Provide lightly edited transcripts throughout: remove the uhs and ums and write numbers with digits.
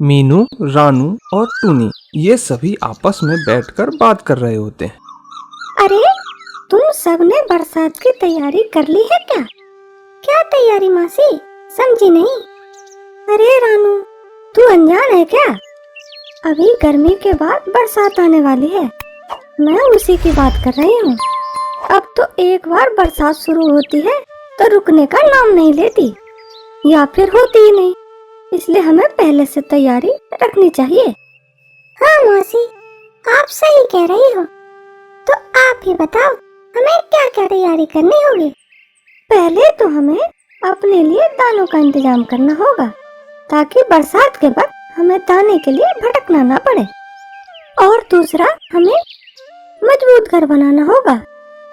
मीनू, रानू और टूनी ये सभी आपस में बैठकर बात कर रहे होते हैं। अरे तुम सबने बरसात की तैयारी कर ली है क्या? क्या तैयारी मासी? समझी नहीं। अरे रानू, तू अनजान है क्या? अभी गर्मी के बाद बरसात आने वाली है। मैं उसी की बात कर रही हूँ। अब तो एक बार बरसात शुरू होती है तो रुकने का नाम नहीं लेती, या फिर होती ही नहीं। इसलिए हमें पहले से तैयारी रखनी चाहिए। हाँ मौसी, आप सही कह रही हो। तो आप ही बताओ, हमें क्या क्या तैयारी करनी होगी? पहले तो हमें अपने लिए दानों का इंतजाम करना होगा, ताकि बरसात के वक्त हमें दाने के लिए भटकना ना पड़े। और दूसरा, हमें मजबूत घर बनाना होगा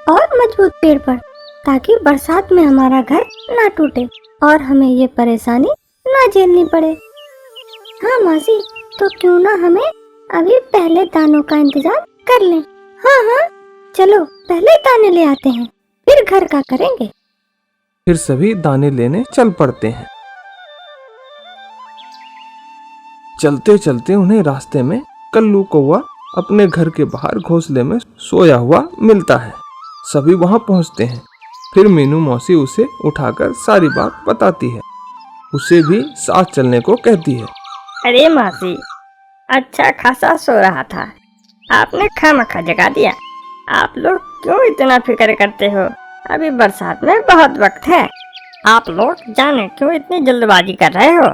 और मजबूत पेड़ पर, ताकि बरसात में हमारा घर ना टूटे और हमें ये परेशानी ना झेलनी पड़े। हाँ मौसी, तो क्यों ना हमें अभी पहले दानों का इंतजाम कर लें। हाँ हाँ, चलो पहले दाने ले आते हैं, फिर घर का करेंगे। फिर सभी दाने लेने चल पड़ते हैं। चलते चलते उन्हें रास्ते में कल्लू कौवा अपने घर के बाहर घोंसले में सोया हुआ मिलता है। सभी वहां पहुंचते हैं। फिर मीनू मौसी उसे उठाकर सारी बात बताती है। उसे भी साथ चलने को कहती है। अरे मौसी, अच्छा खासा सो रहा था, आपने खामखा जगा दिया। आप लोग क्यों इतना फिक्र करते हो? अभी बरसात में बहुत वक्त है। आप लोग जाने क्यों इतनी जल्दबाजी कर रहे हो?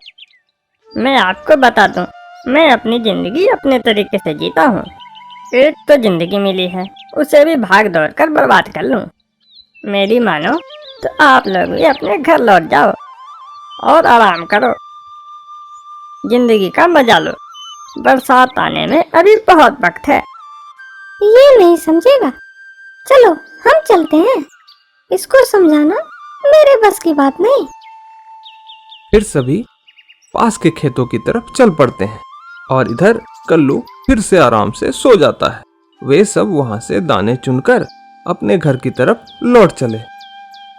मैं आपको बता दूं, मैं अपनी जिंदगी अपने तरीके से जीता हूँ। एक तो जिंदगी मिली है, उसे भी भाग दौड़ कर बर्बाद कर लूँ। मेरी मानो तो आप लोग भी अपने घर लौट जाओ और आराम करो, जिंदगी का मजा लो। बरसात आने में अभी बहुत वक्त है। ये नहीं समझेगा। चलो हम चलते हैं, इसको समझाना मेरे बस की बात नहीं। फिर सभी पास के खेतों की तरफ चल पड़ते हैं और इधर कल्लू फिर से आराम से सो जाता है। वे सब वहां से दाने चुनकर अपने घर की तरफ लौट चले।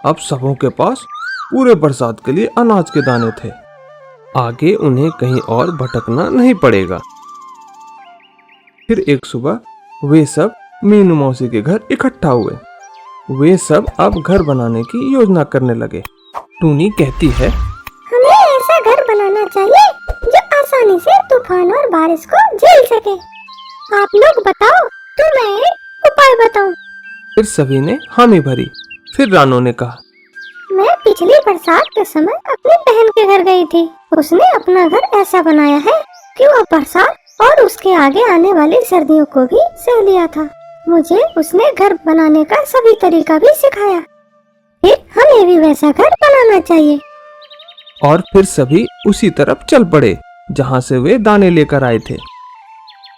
अब सबों के पास पूरे बरसात के लिए अनाज के दाने थे। आगे उन्हें कहीं और भटकना नहीं पड़ेगा। फिर एक सुबह वे सब मीनू मौसी के घर इकट्ठा हुए। वे सब अब घर बनाने की योजना करने लगे। टूनी कहती है, हमें ऐसा घर बनाना चाहिए जो आसानी से तूफान और बारिश को झेल सके। आप लोग बताओ, तो मैं एक उपाय बताऊं। फिर सभी ने हामी भरी। फिर रानू ने कहा, मैं पिछली बरसात के समय अपनी बहन के घर गई थी। उसने अपना घर ऐसा बनाया है कि वह बरसात और उसके आगे आने वाली सर्दियों को भी सह लिया था। मुझे उसने घर बनाने का सभी तरीका भी सिखाया। फिर हमें भी वैसा घर बनाना चाहिए। और फिर सभी उसी तरफ चल पड़े जहां से वे दाने लेकर आए थे।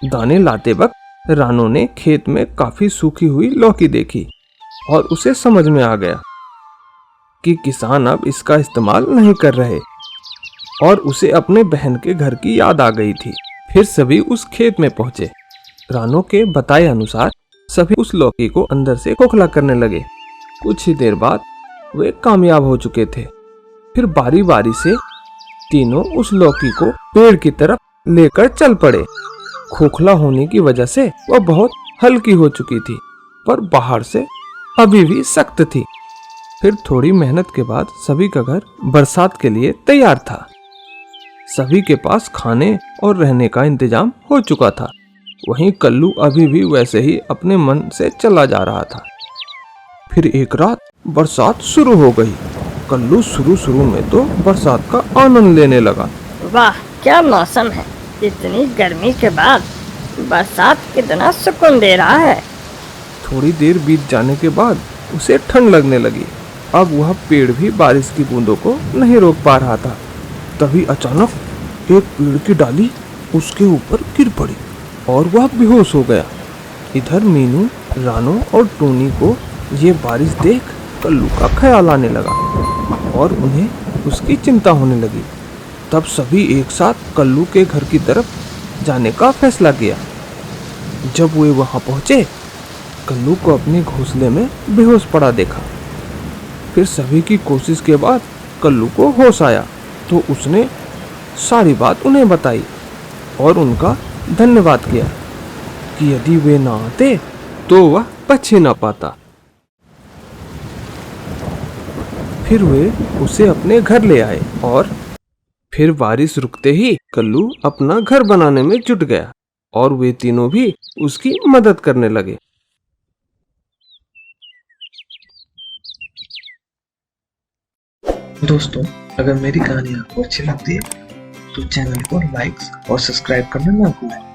दाने लाते वक्त रानू ने खेत में काफी सूखी हुई लौकी देखी और उसे समझ में आ गया कि किसान अब इसका इस्तेमाल नहीं कर रहे, और उसे अपने बहन के घर की याद आ गई थी। फिर सभी उस खेत में पहुंचे। रानू के बताए अनुसार सभी उस लौकी को अंदर से खोखला करने लगे। कुछ ही देर बाद वे कामयाब हो चुके थे। फिर बारी बारी से तीनों उस लौकी को पेड़ की तरफ लेकर चल पड़े। खोखला होने की वजह से वह बहुत हल्की हो चुकी थी, पर बाहर से अभी भी सख्त थी। फिर थोड़ी मेहनत के बाद सभी का घर बरसात के लिए तैयार था। सभी के पास खाने और रहने का इंतजाम हो चुका था। वहीं कल्लू अभी भी वैसे ही अपने मन से चला जा रहा था। फिर एक रात बरसात शुरू हो गई। कल्लू शुरू में तो बरसात का आनंद लेने लगा। वाह, क्या मौसम है! इतनी गर्मी के बाद बरसात कितना सुकून दे रहा है। थोड़ी देर बीत जाने के बाद उसे ठंड लगने लगी। अब वह पेड़ भी बारिश की बूंदों को नहीं रोक पा रहा था। तभी अचानक एक पेड़ की डाली उसके ऊपर गिर पड़ी और वह बेहोश हो गया। इधर मीनू, रानू और टूनी को ये बारिश देख कल्लू का ख्याल आने लगा और उन्हें उसकी चिंता होने लगी। तब सभी एक साथ कल्लू के घर की तरफ जाने का फैसला किया। जब वे वहां पहुंचे, कल्लू को अपने घोंसले में बेहोश पड़ा देखा। फिर सभी की कोशिश के बाद कल्लू को होश आया तो उसने सारी बात उन्हें बताई। और उनका धन्यवाद किया कि यदि वे ना आते तो वह बच ही ना पाता। फिर वे उसे अपने घर ले आए और फिर बारिश रुकते ही कल्लू अपना घर बनाने में जुट गया और वे तीनों भी उसकी मदद करने लगे। दोस्तों, अगर मेरी कहानी आपको अच्छी लगती है तो चैनल को लाइक और सब्सक्राइब करना ना भूलें।